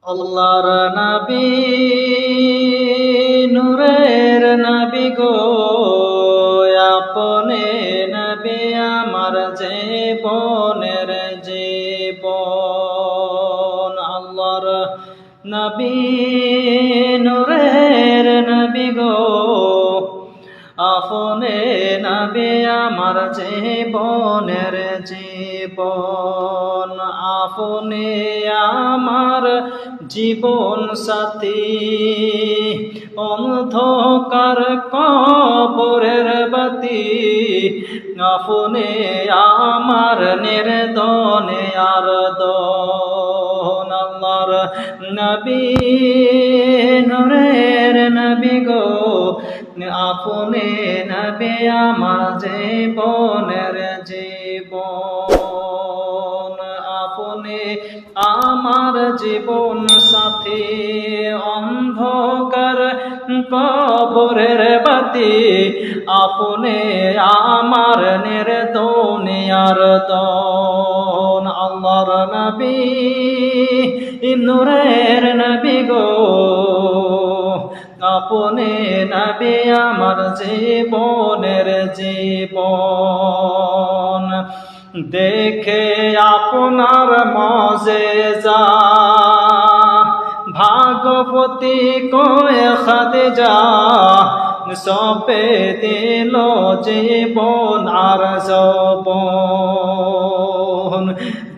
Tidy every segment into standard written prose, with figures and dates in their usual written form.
আল্লাহর নবী নূরের নবী গো, আপনে নবী আমার জীবনের জীবন। আল্লাহর নবী নূরের নবী গো, আপনে নবী আমার জীবনের জীবন। আপনি আমার জীবন সাথী, অন্ধকার কবরের বাতি। আপনি আমার নির্দনে আর দন। আল্লাহর নবী নূরের নবী গো, আপনি নবী আমার জীবনের জীবন। আপনি আমার জীবন সাথী, অন্ধকার কবরের বাতি। আপনি আমার নির্দনে আর দন। আল্লাহর নবী নূরের নবী গো, আপনি নবী আমার জীবনের জীবন। দেখে আপনার মজেজা, ভাগবতী কয়ে খাদিজা সপে দিল জীবন আর যৌবন।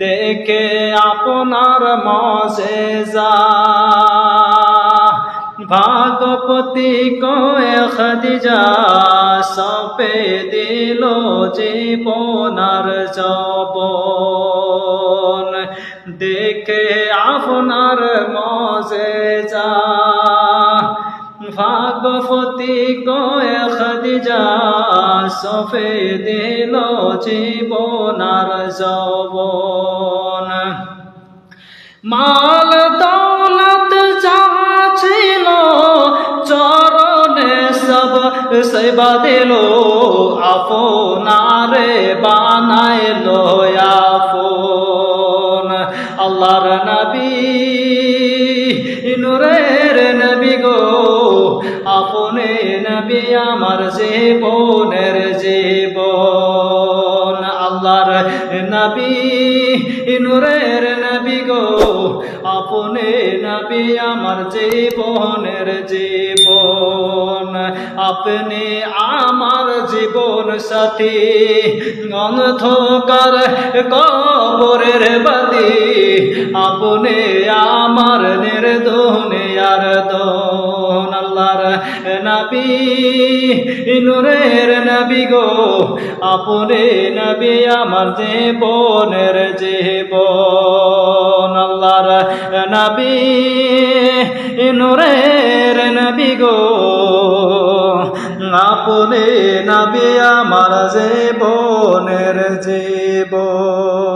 দেখে আপনার মজেজা, ভাগবতী কয়ে খাদিজা সপে দিল জীবন আর যৌবন। দেখে আপনার মজেজা, ভাগবতী কয়ে খাদিজা সপে দিল জীবন আর যৌবন। মাল দৌলত যাহা ছিল চরণে সব সেবা দিল, আপনারে বানাইলো আপন। আল্লাহর নবী নূরের নবী গো, আপনি নবী আমার জীবনের জীবন। আল্লাহর নবী নূরের নবী গো, আপনি নবী আমার জীবনের জীবন। আপনি আমার জীবন সাথী, অন্ধকার কবরের বাতি। আপনি আমার নির্দনে আর দন। আল্লাহর নবী নূরের নবী গো, আপনি নবী আমার জীবনের জীবন। আল্লাহর নবী নূরের নবী গো, আপনি নবী আমার জীবনের জীবন।